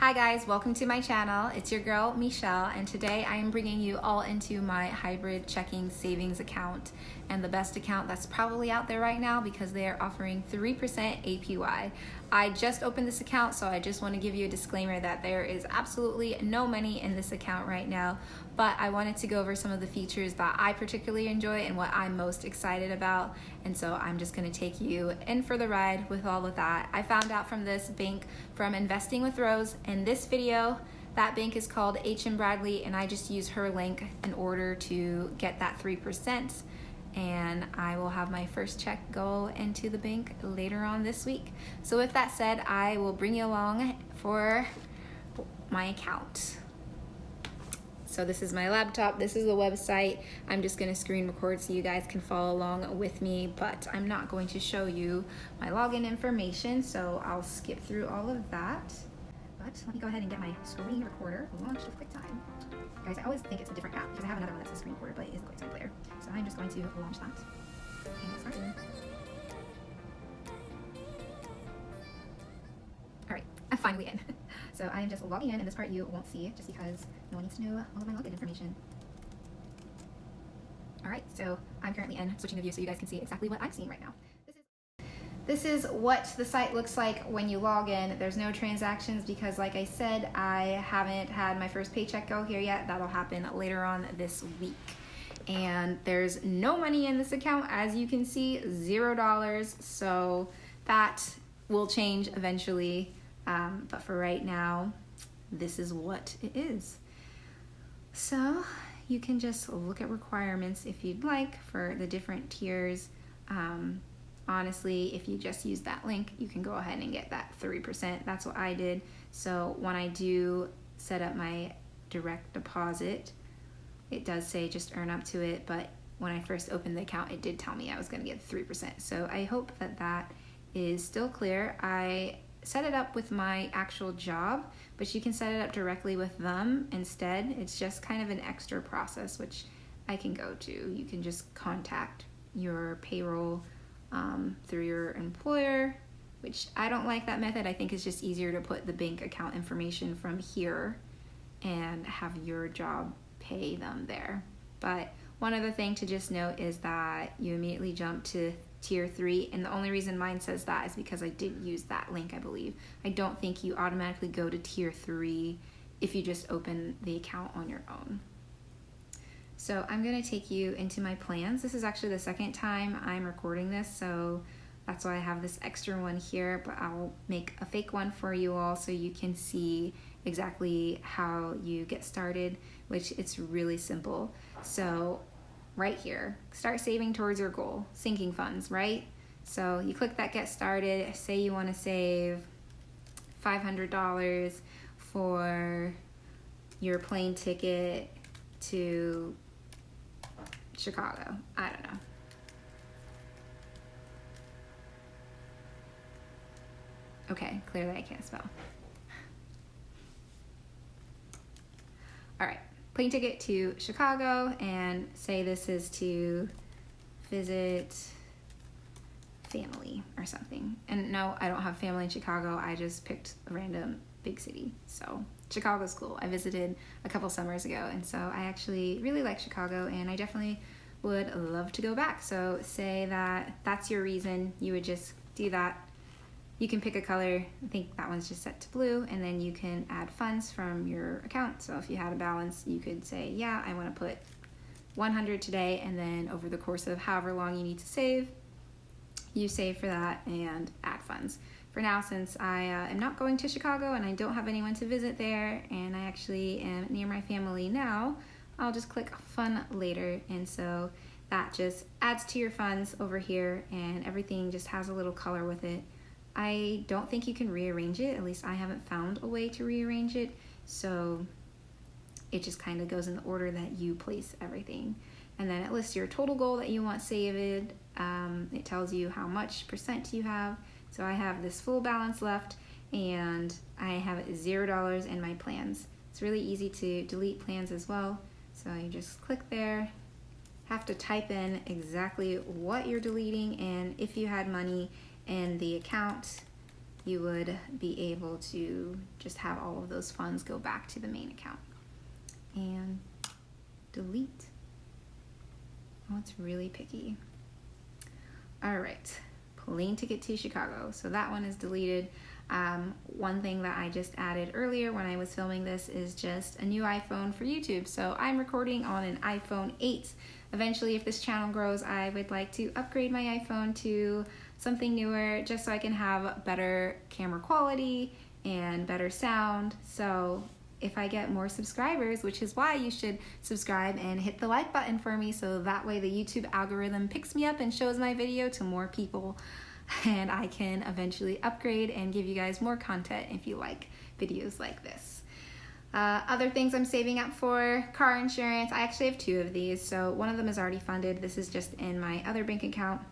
Hi guys, welcome to my channel. It's your girl Michelle, and today I am bringing you all into my hybrid checking savings account, and the best account that's probably out there right now because they are offering 3% APY. I just opened this account, so I just want to give you a disclaimer that there is absolutely no money in this account right now, but I wanted to go over some of the features that I particularly enjoy and what I'm most excited about, and so I'm just going to take you in for the ride with all of that. I found out from this bank from Investing with Rose in this video. That bank is called H & Bradley, and I just use her link in order to get that 3%, and I will have my first check go into the bank later on this week. So with that said, I will bring you along for my account. So this is my laptop, this is the website. I'm just gonna screen record so you guys can follow along with me, but I'm not going to show you my login information, so I'll skip through all of that. But let me go ahead and get my screen recorder launched with QuickTime. Guys, I always think it's a different app because I have another one that's a screen recorder, but it is a QuickTime player. So I'm just going to launch that and get started. All right, I'm finally in. So I am just logging in, and this part you won't see just because no one needs to know all of my login information. All right, so I'm currently in, switching the view so you guys can see exactly what I'm seeing right now. This is what the site looks like when you log in. There's no transactions because, like I said, I haven't had my first paycheck go here yet. That'll happen later on this week. And there's no money in this account, as you can see, $0. So that will change eventually. But for right now, this is what it is. So you can just look at requirements if you'd like for the different tiers. Honestly, if you just use that link, you can go ahead and get that 3%. That's what I did. So when I do set up my direct deposit, it does say just earn up to it, but when I first opened the account, it did tell me I was gonna get 3%. So I hope that that is still clear. I set it up with my actual job, but you can set it up directly with them instead. It's just kind of an extra process, which I can go to. You can just contact your payroll through your employer, which I don't like that method. I think it's just easier to put the bank account information from here and have your job pay them there. But one other thing to just note is that you immediately jump to tier 3, and the only reason mine says that is because I did use that link, I believe. I don't think you automatically go to tier 3 if you just open the account on your own. So I'm gonna take you into my plans. This is actually the second time I'm recording this, so that's why I have this extra one here, but I'll make a fake one for you all so you can see exactly how you get started, which it's really simple. So right here, start saving towards your goal, sinking funds, right? So you click that get started, say you wanna save $500 for your plane ticket to Chicago. I don't know. Okay, clearly I can't spell. All right, plane ticket to Chicago, and say this is to visit family or something. And no, I don't have family in Chicago. I just picked a random big city. So Chicago's cool. I visited a couple summers ago, and so I actually really like Chicago, and I definitely would love to go back. So say that that's your reason, you would just do that. You can pick a color. I think that one's just set to blue, and then you can add funds from your account. So if you had a balance, you could say, yeah, I want to put 100 today, and then over the course of however long you need to save, you save for that and add funds. For now, since I am not going to Chicago and I don't have anyone to visit there, and I actually am near my family now, I'll just click fun later, and so that just adds to your funds over here, and everything just has a little color with it. I don't think you can rearrange it, at least I haven't found a way to rearrange it, so it just kind of goes in the order that you place everything. And then it lists your total goal that you want saved. It tells you how much percent you have. So I have this full balance left, and I have $0 in my plans. It's really easy to delete plans as well. So you just click there, have to type in exactly what you're deleting, and if you had money in the account, you would be able to just have all of those funds go back to the main account. And delete. Oh, it's really picky. All right, plane ticket to Chicago. So that one is deleted. One thing that I just added earlier when I was filming this is just a new iPhone for YouTube. So I'm recording on an iPhone 8. Eventually, if this channel grows, I would like to upgrade my iPhone to something newer just so I can have better camera quality and better sound. So if I get more subscribers, which is why you should subscribe and hit the like button for me, so that way the YouTube algorithm picks me up and shows my video to more people, and I can eventually upgrade and give you guys more content if you like videos like this. Other things I'm saving up for: car insurance. I actually have 2 of these, so one of them is already funded. This is just in my other bank account,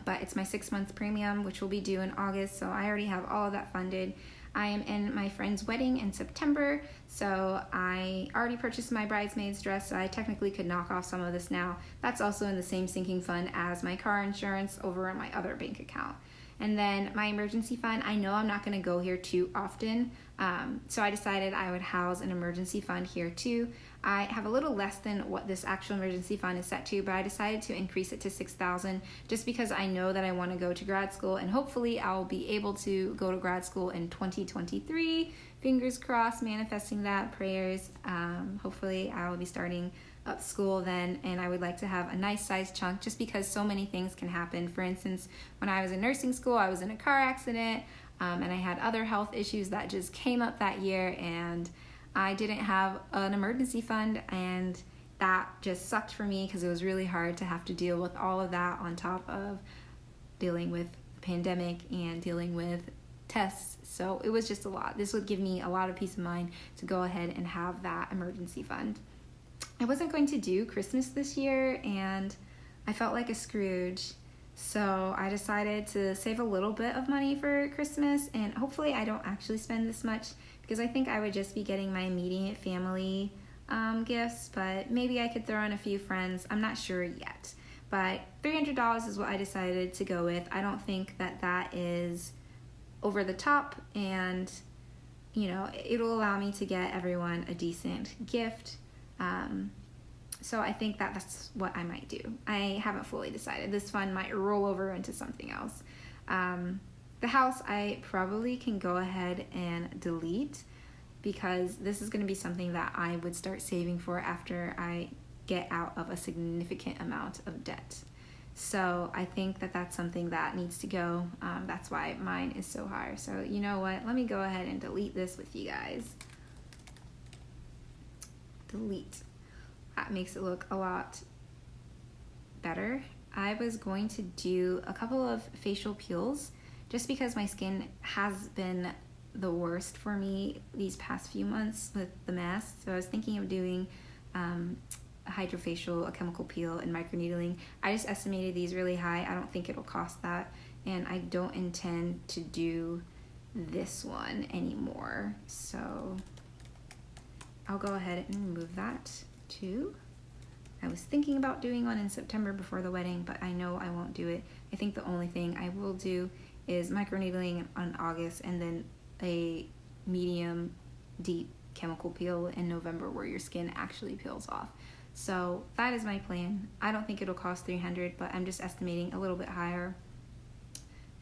but it's my 6-month premium, which will be due in August, so I already have all of that funded. I am in my friend's wedding in September, so I already purchased my bridesmaid's dress, so I technically could knock off some of this now. That's also in the same sinking fund as my car insurance over in my other bank account. And then my emergency fund, I know I'm not going to go here too often, so I decided I would house an emergency fund here too. I have a little less than what this actual emergency fund is set to, but I decided to increase it to $6,000 just because I know that I want to go to grad school, and hopefully I'll be able to go to grad school in 2023. Fingers crossed, manifesting that, prayers. Hopefully I will be starting up school then, and I would like to have a nice sized chunk just because so many things can happen. For instance, when I was in nursing school, I was in a car accident, and I had other health issues that just came up that year, and I didn't have an emergency fund, and that just sucked for me because it was really hard to have to deal with all of that on top of dealing with the pandemic and dealing with tests. So it was just a lot. This would give me a lot of peace of mind to go ahead and have that emergency fund. I wasn't going to do Christmas this year, and I felt like a Scrooge. So I decided to save a little bit of money for Christmas, and hopefully I don't actually spend this much because I think I would just be getting my immediate family gifts, but maybe I could throw in a few friends. I'm not sure yet, but $300 is what I decided to go with. I don't think that that is over the top, and you know, it'll allow me to get everyone a decent gift. So I think that that's what I might do. I haven't fully decided. This fund might roll over into something else. The house I probably can go ahead and delete because this is going to be something that I would start saving for after I get out of a significant amount of debt. So I think that that's something that needs to go. That's why mine is so high. So you know what? Let me go ahead and delete this with you guys. Delete. That makes it look a lot better. I was going to do a couple of facial peels just because my skin has been the worst for me these past few months with the mask. So I was thinking of doing a hydrofacial, a chemical peel, and microneedling. I just estimated these really high. I don't think it'll cost that, and I don't intend to do this one anymore. So I'll go ahead and remove that too. I was thinking about doing one in September before the wedding, but I know I won't do it. I think the only thing I will do is microneedling on August, and then a medium deep chemical peel in November where your skin actually peels off. So that is my plan. I don't think it'll cost $300, but I'm just estimating a little bit higher.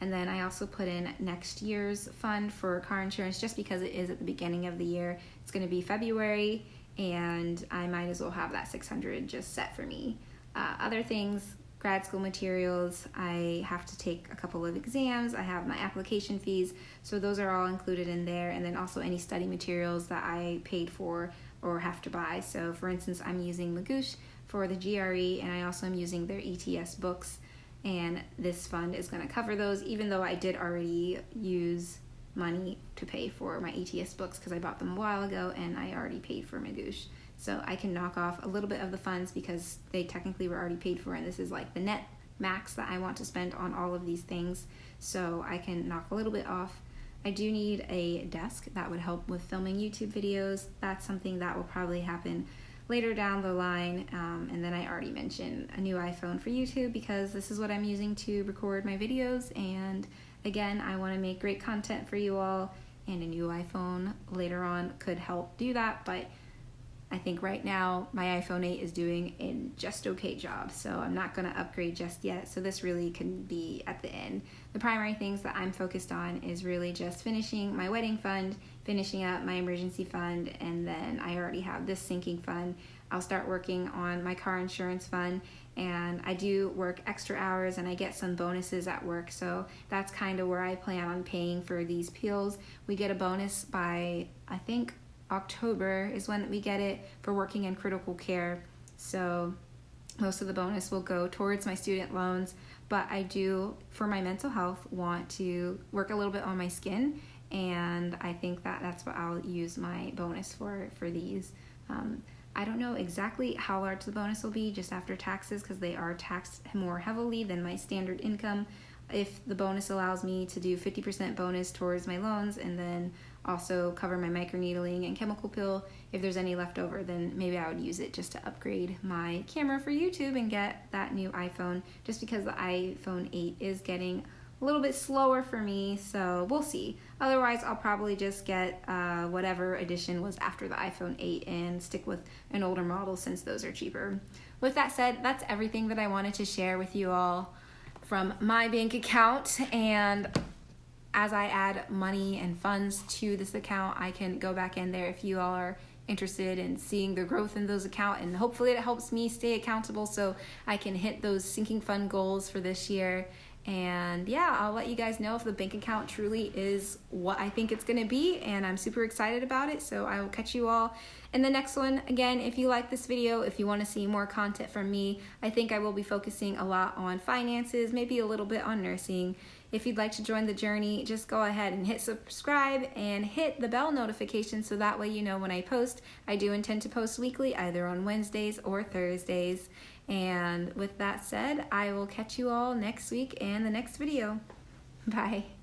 And then I also put in next year's fund for car insurance just because it is at the beginning of the year. It's going to be February, and I might as well have that $600 just set for me. Other things, grad school materials, I have to take a couple of exams. I have my application fees, so those are all included in there. And then also any study materials that I paid for or have to buy. So for instance, I'm using Magoosh for the GRE, and I also am using their ETS books. And this fund is going to cover those, even though I did already use money to pay for my ETS books because I bought them a while ago and I already paid for Magoosh. So I can knock off a little bit of the funds because they technically were already paid for, and this is like the net max that I want to spend on all of these things. So I can knock a little bit off. I do need a desk that would help with filming YouTube videos. That's something that will probably happen later down the line. And then I already mentioned a new iPhone for YouTube because this is what I'm using to record my videos, and again, I want to make great content for you all, and a new iPhone later on could help do that, but I think right now my iPhone 8 is doing a just okay job, so I'm not going to upgrade just yet, so this really can be at the end. The primary things that I'm focused on is really just finishing my wedding fund, finishing up my emergency fund, and then I already have this sinking fund. I'll start working on my car insurance fund, and I do work extra hours and I get some bonuses at work, so that's kind of where I plan on paying for these peels. We get a bonus by, I think, October is when we get it for working in critical care, so most of the bonus will go towards my student loans, but I do, for my mental health, want to work a little bit on my skin, and I think that that's what I'll use my bonus for these. I don't know exactly how large the bonus will be just after taxes, because they are taxed more heavily than my standard income. If the bonus allows me to do 50% bonus towards my loans and then also cover my microneedling and chemical peel, if there's any left over, then maybe I would use it just to upgrade my camera for YouTube and get that new iPhone, just because the iPhone 8 is getting a little bit slower for me, so we'll see. Otherwise, I'll probably just get whatever edition was after the iPhone 8 and stick with an older model since those are cheaper. With that said, that's everything that I wanted to share with you all from my bank account, and as I add money and funds to this account, I can go back in there if you all are interested in seeing the growth in those accounts, and hopefully it helps me stay accountable so I can hit those sinking fund goals for this year. And yeah, I'll let you guys know if the bank account truly is what I think it's going to be, and I'm super excited about it, so I will catch you all in the next one. Again, if you like this video, if you want to see more content from me, I think I will be focusing a lot on finances, maybe a little bit on nursing. If you'd like to join the journey, just go ahead and hit subscribe and hit the bell notification so that way you know when I post. I do intend to post weekly, either on Wednesdays or Thursdays. And with that said, I will catch you all next week and the next video. Bye.